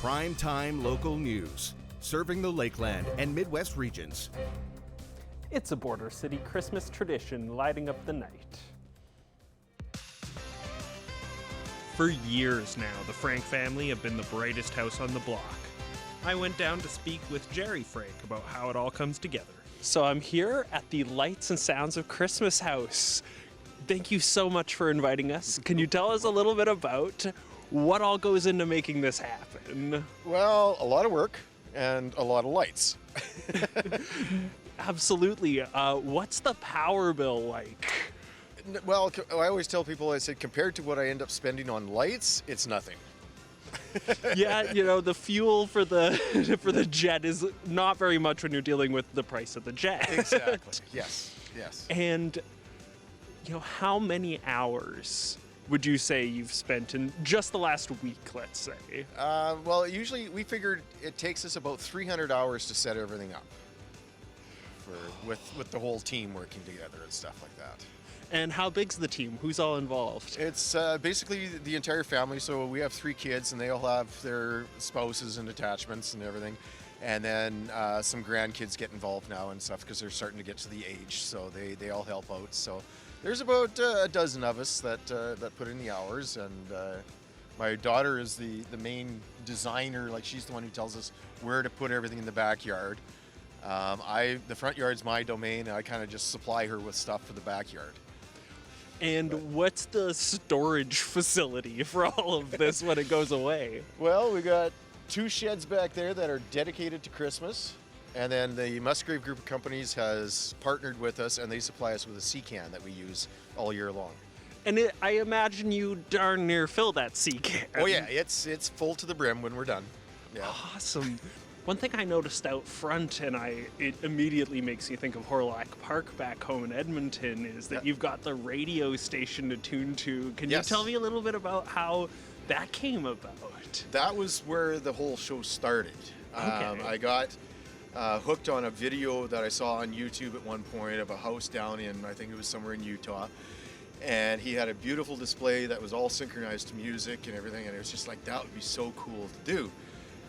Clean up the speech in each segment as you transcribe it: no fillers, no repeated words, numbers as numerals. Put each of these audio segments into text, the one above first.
Primetime local news, serving the Lakeland and Midwest regions. It's a Border City Christmas tradition lighting up the night. For years now, the Frank family have been the brightest house on the block. I went down to speak with Jerry Frank about how it all comes together. So I'm here at the Lights and Sounds of Christmas house. Thank you so much for inviting us. Can you tell us a little bit about what all goes into making this happen? Well, a lot of work and a lot of lights. Absolutely. What's the power bill like? Well, I always tell people, I said, compared to what I end up spending on lights, it's nothing. Yeah, you know, the fuel for the for the jet is not very much when you're dealing with the price of the jet. Exactly. Yes. And, you know, how many hours would you say you've spent in just the last week, let's say? Well, usually we figured it takes us about 300 hours to set everything up with the whole team working together and stuff like that. And how big's the team? Who's all involved? It's basically the entire family. So we have 3 kids, and they all have their spouses and attachments and everything. And then some grandkids get involved now and stuff because they're starting to get to the age. So they all help out. So there's about a dozen of us that put in the hours. And my daughter is the main designer. Like, she's the one who tells us where to put everything in the backyard. The front yard's my domain, and I kind of just supply her with stuff for the backyard. And what's the storage facility for all of this when it goes away? Well, we got 2 sheds back there that are dedicated to Christmas, and then the Musgrave Group of Companies has partnered with us, and they supply us with a sea can that we use all year long. And I imagine you darn near fill that sea can. Oh yeah, it's full to the brim when we're done. Yeah. Awesome. One thing I noticed out front, and it immediately makes me think of Horlock Park back home in Edmonton, is that you've got the radio station to tune to. Can you tell me a little bit about how that came about? That was where the whole show started. Okay. I got hooked on a video that I saw on YouTube at one point of a house down in, I think it was somewhere in Utah. And he had a beautiful display that was all synchronized to music and everything. And it was just like, that would be so cool to do.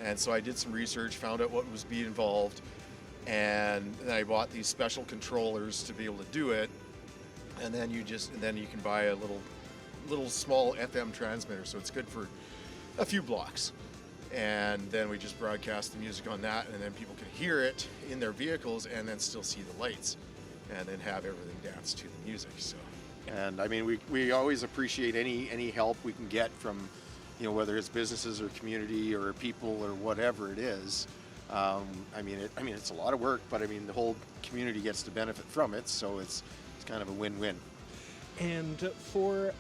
And so I did some research, found out what was being involved, and then I bought these special controllers to be able to do it. And then you can buy a little small FM transmitter, so it's good for a few blocks. And then we just broadcast the music on that, and then people can hear it in their vehicles and then still see the lights, and then have everything dance to the music. So, and I mean, we always appreciate any help we can get from, you know, whether it's businesses or community or people or whatever it is. I mean, it's a lot of work, but I mean, the whole community gets to benefit from it, so it's kind of a win-win. And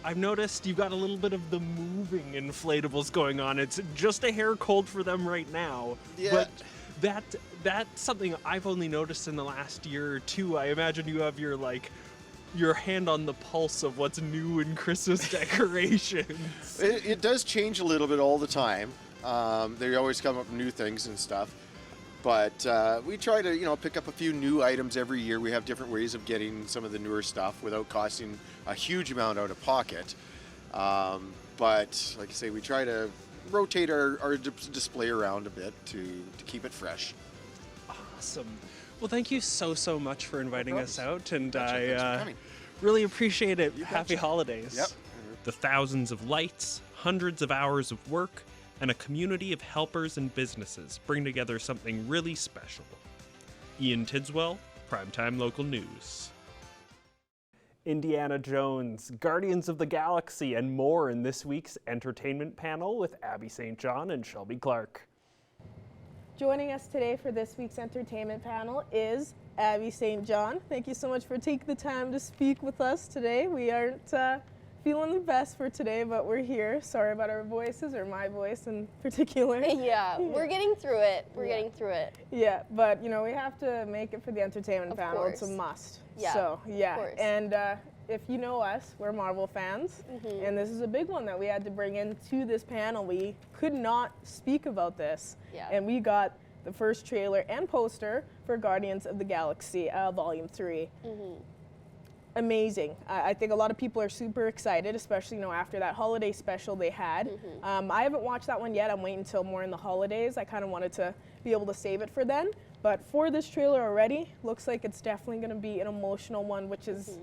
I've noticed you've got a little bit of the moving inflatables going on. It's just a hair cold for them right now. Yeah. But that's something I've only noticed in the last year or two. I imagine you have your hand on the pulse of what's new in Christmas decorations. It does change a little bit all the time. They always come up with new things and stuff. But we try to, you know, pick up a few new items every year. We have different ways of getting some of the newer stuff without costing a huge amount out of pocket. But like I say, we try to rotate our display around a bit to keep it fresh. Awesome. Well, thank you so much for inviting us out, and I really appreciate it. Happy holidays. Yep. The thousands of lights, hundreds of hours of work, and a community of helpers and businesses bring together something really special. Ian Tidswell, Primetime Local News. Indiana Jones, Guardians of the Galaxy, and more in this week's entertainment panel with Abby St. John and Shelby Clark. Joining us today for this week's entertainment panel is Abby St. John. Thank you so much for taking the time to speak with us today. We aren't feeling the best for today, but we're here. Sorry about our voices, or my voice in particular. Yeah, we're getting through it. We're getting through it. Yeah, but you know, we have to make it for the entertainment panel. Course. It's a must. Yeah. So, yeah. Of course. And if you know us, we're Marvel fans, and this is a big one that we had to bring into this panel. We could not speak about this, and we got the first trailer and poster for Guardians of the Galaxy Volume 3. amazing. I think a lot of people are super excited, especially after that holiday special they had. I haven't watched that one yet. I'm waiting until more in the holidays. I kind of wanted to be able to save it for then. But for this trailer already, looks like it's definitely going to be an emotional one, which is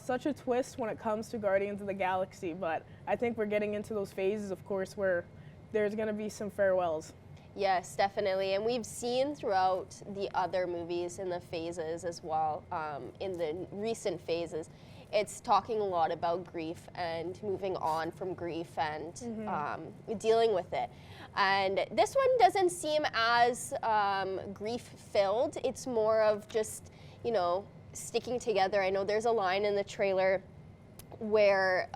such a twist when it comes to Guardians of the Galaxy. But I think we're getting into those phases, of course, where there's going to be some farewells. Yes, definitely. And we've seen throughout the other movies in the phases as well, in the recent phases, it's talking a lot about grief and moving on from grief and dealing with it. And this one doesn't seem as grief-filled. It's more of just, sticking together. I know there's a line in the trailer where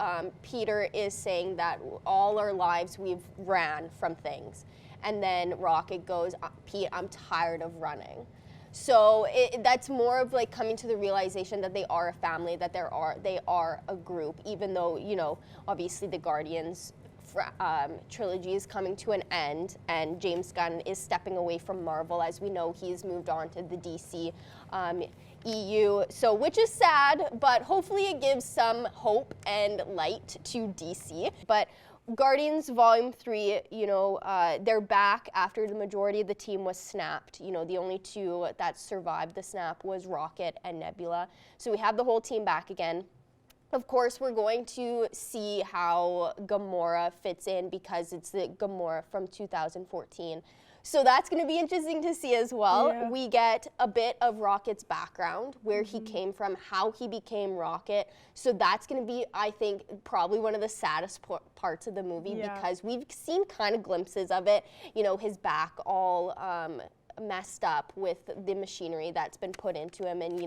Peter is saying that all our lives we've ran from things. And then Rocket goes, Pete, I'm tired of running. So that's more of like coming to the realization that they are a family, that they are a group, even though, obviously the Guardians trilogy is coming to an end and James Gunn is stepping away from Marvel. As we know, he's moved on to the DC EU, so which is sad, but hopefully it gives some hope and light to DC. But Guardians Volume 3, they're back after the majority of the team was snapped. The only two that survived the snap was Rocket and Nebula. So we have the whole team back again. Of course, we're going to see how Gamora fits in because it's the Gamora from 2014. So that's going to be interesting to see as well. Yeah. We get a bit of Rocket's background, where he came from, how he became Rocket. So that's going to be, I think, probably one of the saddest parts of the movie because we've seen kind of glimpses of it. His back all messed up with the machinery that's been put into him, and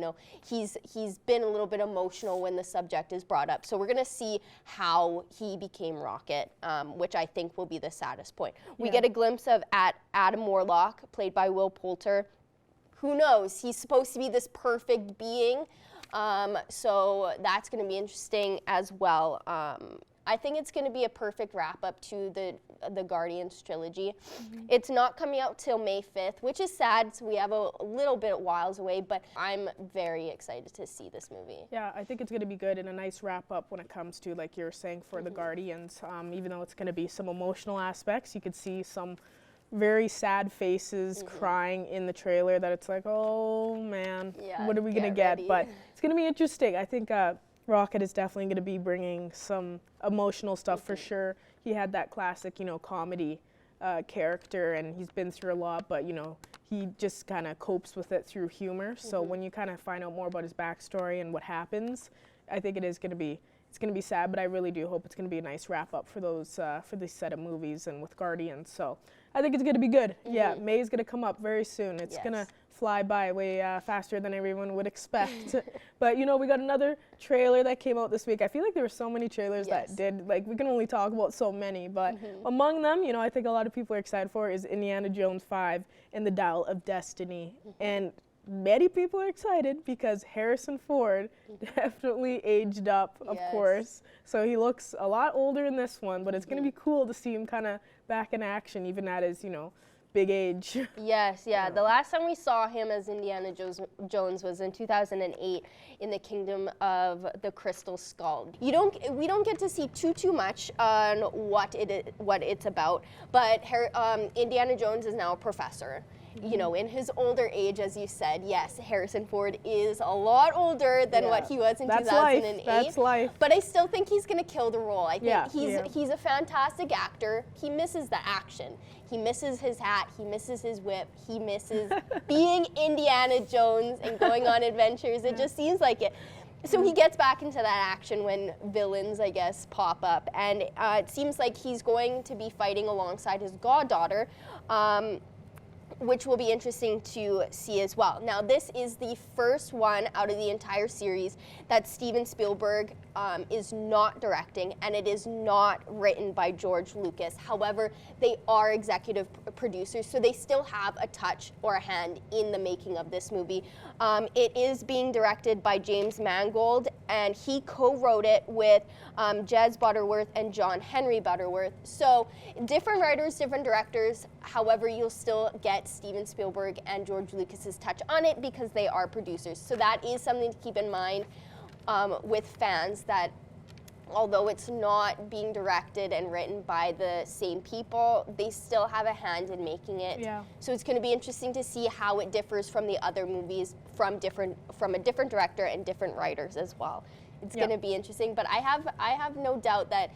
he's been a little bit emotional when the subject is brought up. So we're gonna see how he became Rocket, which I think will be the saddest point. We get a glimpse of Adam Warlock, played by Will Poulter. Who knows? He's supposed to be this perfect being, so that's gonna be interesting as well. I think it's going to be a perfect wrap-up to the Guardians trilogy. It's not coming out till May 5th, which is sad, so we have a little bit whiles away, but I'm very excited to see this movie. Yeah, I think it's going to be good and a nice wrap-up when it comes to, like you're saying, for the Guardians. Even though it's going to be some emotional aspects, you could see some very sad faces crying in the trailer that it's like, oh man, what are we going to get? But it's going to be interesting. I think Rocket is definitely going to be bringing some emotional stuff for sure. He had that classic, comedy character, and he's been through a lot, but, he just kind of copes with it through humor. So when you kind of find out more about his backstory and what happens, I think it's going to be sad, but I really do hope it's going to be a nice wrap up for this set of movies and with Guardians. So I think it's going to be good. Yeah, May is going to come up very soon. It's going to fly by way faster than everyone would expect. But we got another trailer that came out this week. I feel like there were so many trailers that did, we can only talk about so many, but among them, I think a lot of people are excited for is Indiana Jones 5 and the Dial of Destiny. And many people are excited because Harrison Ford definitely aged up, of course. So he looks a lot older in this one, but it's going to be cool to see him kind of back in action, even at his, big age. Yes, yeah. The last time we saw him as Indiana Jones was in 2008 in the Kingdom of the Crystal Skull. We don't get to see too much on what it's about, but Indiana Jones is now a professor. In his older age, as you said, yes, Harrison Ford is a lot older than what he was in 2008. That's life. But I still think he's going to kill the role. I think he's a fantastic actor. He misses the action. He misses his hat. He misses his whip. He misses being Indiana Jones and going on adventures. It just seems like it. So he gets back into that action when villains, I guess, pop up. And it seems like he's going to be fighting alongside his goddaughter, which will be interesting to see as well. Now, this is the first one out of the entire series that Steven Spielberg is not directing, and it is not written by George Lucas. However, they are executive producers, so they still have a touch or a hand in the making of this movie. It is being directed by James Mangold, and he co-wrote it with Jez Butterworth and John Henry Butterworth. So different writers, different directors. However, you'll still get Steven Spielberg and George Lucas's touch on it because they are producers. So that is something to keep in mind. with fans that although it's not being directed and written by the same people, they still have a hand in making it. Yeah. So it's going to be interesting to see how it differs from the other movies from a different director and different writers as well. It's going to be interesting, but I have no doubt that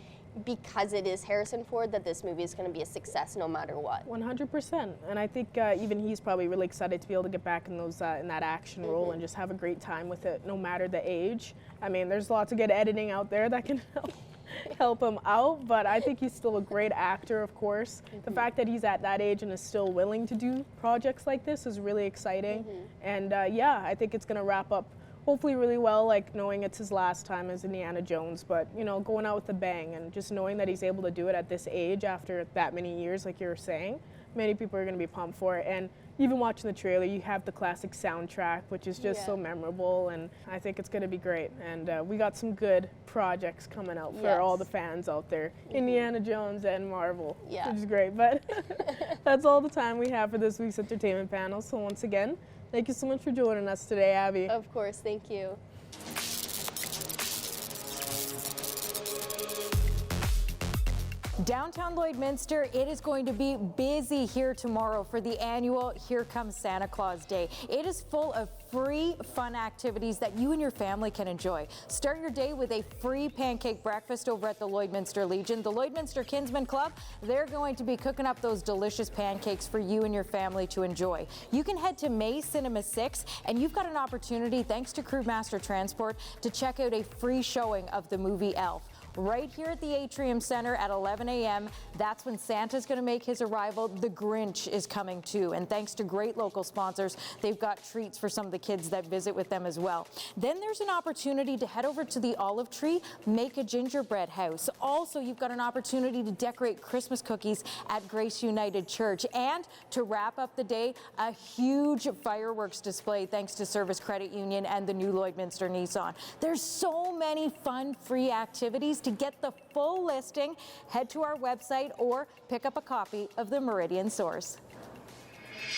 because it is Harrison Ford, that this movie is going to be a success no matter what. 100%, and I think even he's probably really excited to be able to get back in those in that action role and just have a great time with it, no matter the age. I mean, there's lots of good editing out there that can help him out, but I think he's still a great actor, of course. The fact that he's at that age and is still willing to do projects like this is really exciting, and yeah, I think it's going to wrap up hopefully really well, like knowing it's his last time as Indiana Jones, but you know, going out with a bang and just knowing that he's able to do it at this age after that many years, like you were saying, many people are going to be pumped for it. And even watching the trailer, you have the classic soundtrack, which is just so memorable, and I think it's going to be great. And we got some good projects coming out for all the fans out there, Indiana Jones and Marvel, which is great. But that's all the time we have for this week's entertainment panel. So once again, thank you so much for joining us today, Abby. Of course, thank you. Downtown Lloydminster, it is going to be busy here tomorrow for the annual Here Comes Santa Claus Day. It is full of free, fun activities that you and your family can enjoy. Start your day with a free pancake breakfast over at the Lloydminster Legion. The Lloydminster Kinsman Club, they're going to be cooking up those delicious pancakes for you and your family to enjoy. You can head to May Cinema 6, and you've got an opportunity, thanks to Crewmaster Transport, to check out a free showing of the movie Elf. Right here at the Atrium Center at 11 a.m. That's when Santa's going to make his arrival. The Grinch is coming too. And thanks to great local sponsors, they've got treats for some of the kids that visit with them as well. Then there's an opportunity to head over to the Olive Tree, make a gingerbread house. Also, you've got an opportunity to decorate Christmas cookies at Grace United Church. And to wrap up the day, a huge fireworks display thanks to Service Credit Union and the new Lloydminster Nissan. There's so many fun, free activities. To get the full listing, head to our website or pick up a copy of the Meridian Source.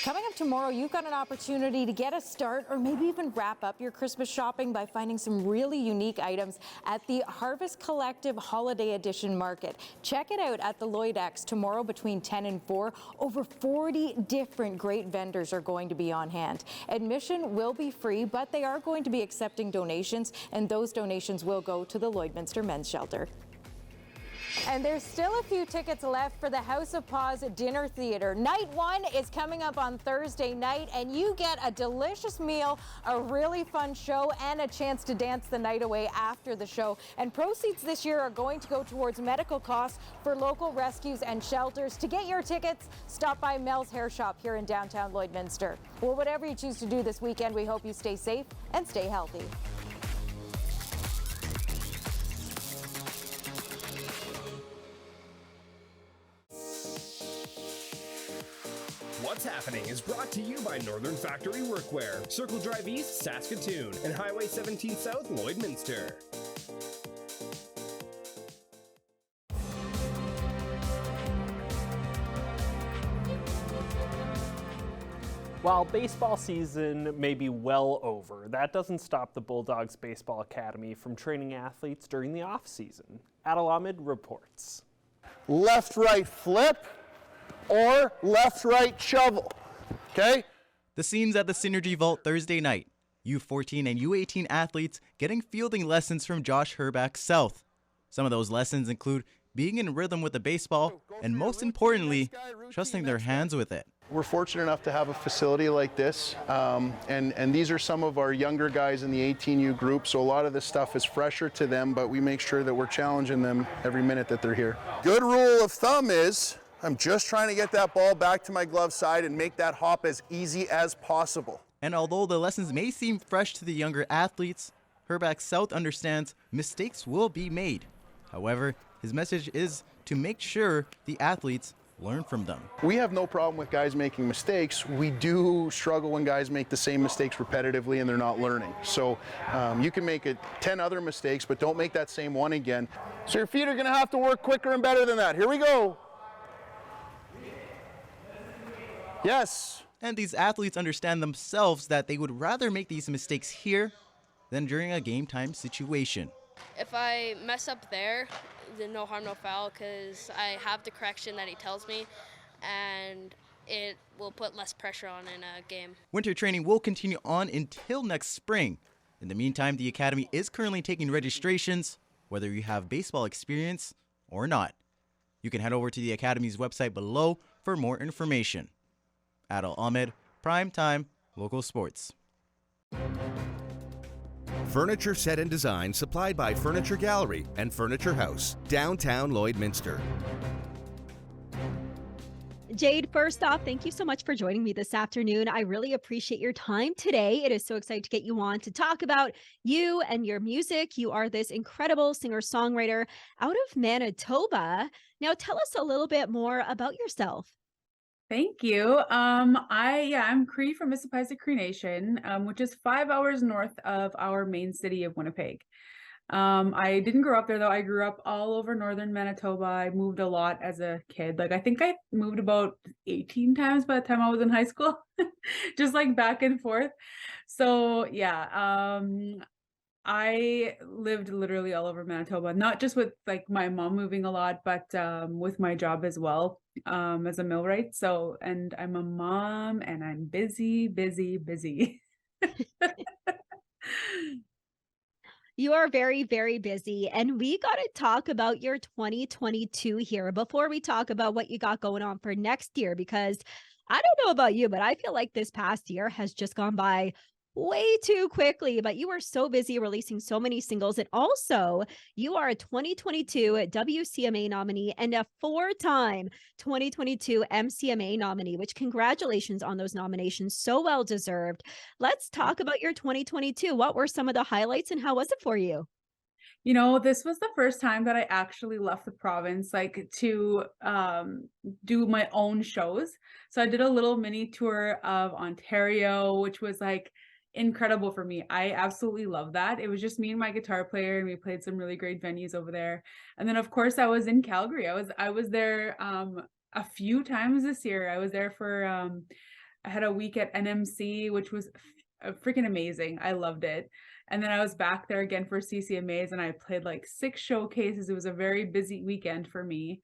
Coming up tomorrow, you've got an opportunity to get a start or maybe even wrap up your Christmas shopping by finding some really unique items at the Harvest Collective Holiday Edition Market. Check it out at the Lloydex tomorrow between 10 and 4. Over 40 different great vendors are going to be on hand. Admission will be free, but they are going to be accepting donations, and those donations will go to the Lloydminster Men's Shelter. And there's still a few tickets left for the House of Paws Dinner Theater. Night 1 is coming up on Thursday night, and you get a delicious meal, a really fun show, and a chance to dance the night away after the show. And proceeds this year are going to go towards medical costs for local rescues and shelters. To get your tickets, stop by Mel's Hair Shop here in downtown Lloydminster. Well, whatever you choose to do this weekend, we hope you stay safe and stay healthy. What's Happening is brought to you by Northern Factory Workwear, Circle Drive East, Saskatoon, and Highway 17 South, Lloydminster. While baseball season may be well over, that doesn't stop the Bulldogs Baseball Academy from training athletes during the off-season. Adil Ahmed reports. Left-right flip or left-right shovel, okay? The scenes at the Synergy Vault Thursday night. U14 and U18 athletes getting fielding lessons from Josh Herback South. Some of those lessons include being in rhythm with the baseball and, most importantly, trusting their hands with it. We're fortunate enough to have a facility like this, and these are some of our younger guys in the 18U group, so a lot of this stuff is fresher to them, but we make sure that we're challenging them every minute that they're here. Good rule of thumb is, I'm just trying to get that ball back to my glove side and make that hop as easy as possible. And although the lessons may seem fresh to the younger athletes, Herback South understands mistakes will be made. However, his message is to make sure the athletes learn from them. We have no problem with guys making mistakes. We do struggle when guys make the same mistakes repetitively and they're not learning. So you can make 10 other mistakes, but don't make that same one again. So your feet are gonna have to work quicker and better than that. Here we go. Yes. And these athletes understand themselves that they would rather make these mistakes here than during a game time situation. If I mess up there, then no harm, no foul, because I have the correction that he tells me, and it will put less pressure on in a game. Winter training will continue on until next spring. In the meantime, the Academy is currently taking registrations, whether you have baseball experience or not. You can head over to the Academy's website below for more information. Adil Ahmed, Primetime, Local Sports. Furniture set and design supplied by Furniture Gallery and Furniture House, downtown Lloydminster. Jade, first off, thank you so much for joining me this afternoon. I really appreciate your time today. It is so exciting to get you on to talk about you and your music. You are this incredible singer-songwriter out of Manitoba. Now, tell us a little bit more about yourself. Thank you. I'm Cree from Mississippi Cree Nation, which is 5 hours north of our main city of Winnipeg. I didn't grow up there though. I grew up all over northern Manitoba. I moved a lot as a kid. Like I think I moved about 18 times by the time I was in high school, just like back and forth. So yeah, I lived literally all over Manitoba, not just with like my mom moving a lot, but with my job as well, as a millwright. So, and I'm a mom and I'm busy, busy, busy. You are very, very busy, and we got to talk about your 2022 here before we talk about what you got going on for next year, because I don't know about you, but I feel like this past year has just gone by way too quickly. But you are so busy releasing so many singles, and also you are a 2022 WCMA nominee and a 4-time 2022 MCMA nominee, which congratulations on those nominations. So well deserved. Let's talk about your 2022. What were some of the highlights and how was it for you? You know, this was the first time that I actually left the province, like to do my own shows. So I did a little mini tour of Ontario, which was like incredible for me. I absolutely love that. It was just me and my guitar player, and we played some really great venues over there. And then of course I was in Calgary. I was there a few times this year. I was there for I had a week at NMC, which was freaking amazing. I loved it. And then I was back there again for CCMAs, and I played like 6 showcases. It was a very busy weekend for me.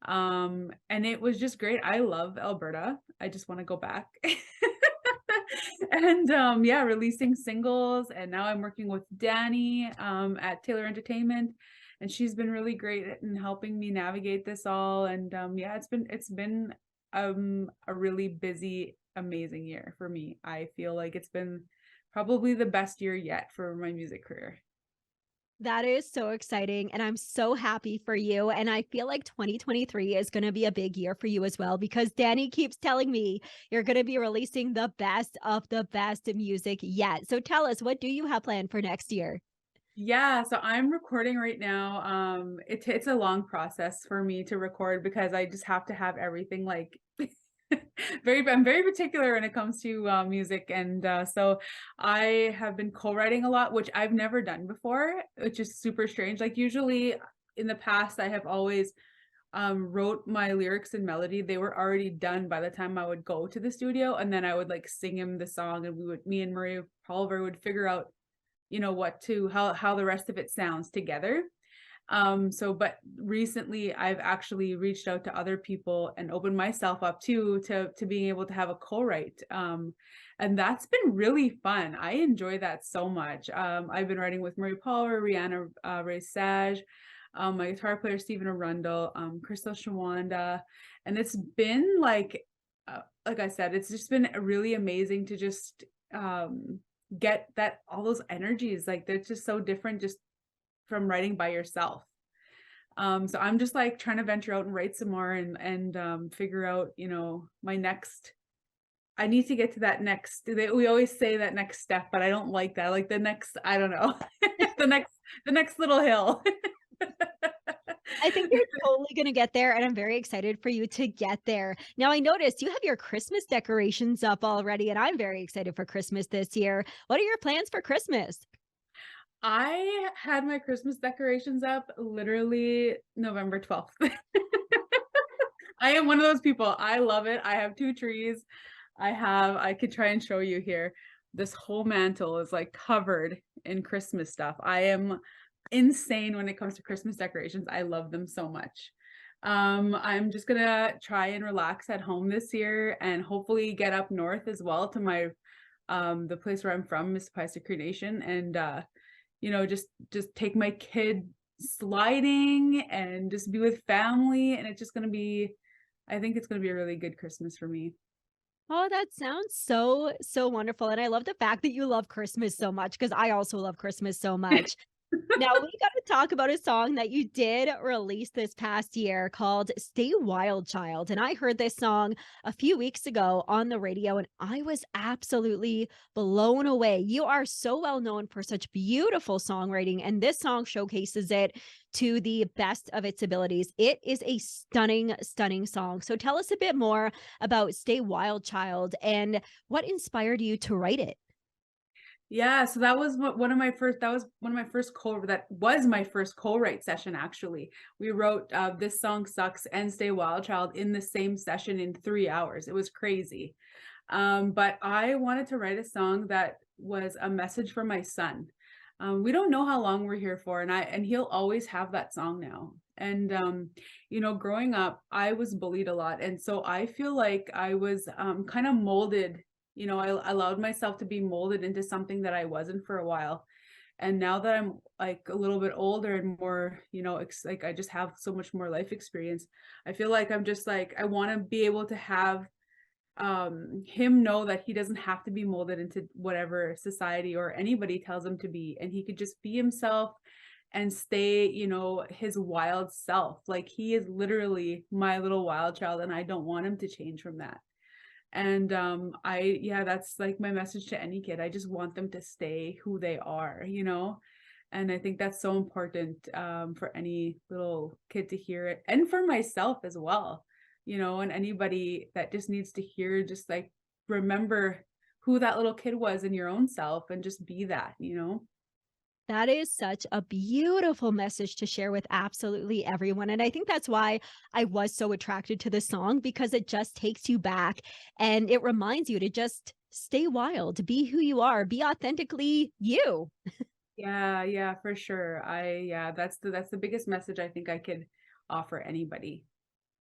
And it was just great. I love Alberta. I just want to go back. And yeah, releasing singles, and now I'm working with Danny at Taylor Entertainment, and she's been really great in helping me navigate this all. And yeah, it's been a really busy, amazing year for me. I feel like it's been probably the best year yet for my music career. That is so exciting, and I'm so happy for you. And I feel like 2023 is going to be a big year for you as well, because Danny keeps telling me you're going to be releasing the best of the best music yet. So tell us, what do you have planned for next year? Yeah, so I'm recording right now. It's a long process for me to record because I just have to have everything like I'm very particular when it comes to music, and so I have been co-writing a lot, which I've never done before, which is super strange. Like usually in the past, I have always wrote my lyrics and melody. They were already done by the time I would go to the studio, and then I would like sing him the song, and me and Maria Pulver would figure out, you know, how the rest of it sounds together. But recently I've actually reached out to other people and opened myself up to being able to have a co-write. And that's been really fun. I enjoy that so much. I've been writing with Marie Power, Rihanna Ray Sage, my guitar player Stephen Arundel, Crystal Shawanda, and it's been like I said, it's just been really amazing to just get that, all those energies. Like they're just so different just from writing by yourself. So I'm just like trying to venture out and write some more and figure out, you know, my next, I need to get to that next, we always say that next step, but I don't like that. Like the next, I don't know, the next little hill. I think you're totally going to get there, and I'm very excited for you to get there. Now, I noticed you have your Christmas decorations up already, and I'm very excited for Christmas this year. What are your plans for Christmas? I had my Christmas decorations up literally November 12th. I am one of those people. I love it. I have 2 trees. I could try and show you here, this whole mantle is like covered in Christmas stuff. I am insane when it comes to Christmas decorations. I love them so much. I'm just gonna try and relax at home this year and hopefully get up north as well to my the place where I'm from, Mississippi Cree Nation, and you know, just take my kid sliding and just be with family. And it's just gonna be, I think it's gonna be a really good Christmas for me. Oh, that sounds so wonderful. And I love the fact that you love Christmas so much because I also love Christmas so much. Now we got to talk about a song that you did release this past year called Stay Wild Child. And I heard this song a few weeks ago on the radio and I was absolutely blown away. You are so well known for such beautiful songwriting, and this song showcases it to the best of its abilities. It is a stunning song. So tell us a bit more about Stay Wild Child and what inspired you to write it. Yeah, so that was one of my first. That was one of my first co. That was my first co-write session. Actually, we wrote "This Song Sucks" and "Stay Wild Child" in the same session in 3 hours. It was crazy, but I wanted to write a song that was a message for my son. We don't know how long we're here for, and he'll always have that song now. And you know, growing up, I was bullied a lot, and so I feel like I was kind of molded. You know, I allowed myself to be molded into something that I wasn't for a while. And now that I'm like a little bit older and more, you know, like I just have so much more life experience, I feel like I'm just like, I want to be able to have him know that he doesn't have to be molded into whatever society or anybody tells him to be, and he could just be himself and stay, you know, his wild self. Like he is literally my little wild child, and I don't want him to change from that. And yeah, that's like my message to any kid. I just want them to stay who they are, you know. And I think that's so important for any little kid to hear it, and for myself as well, you know. And anybody that just needs to hear, just like remember who that little kid was in your own self and just be that, you know. That is such a beautiful message to share with absolutely everyone. And I think that's why I was so attracted to the song, because it just takes you back and it reminds you to just stay wild, be who you are, be authentically you. Yeah, for sure. Yeah, that's the biggest message I think I could offer anybody.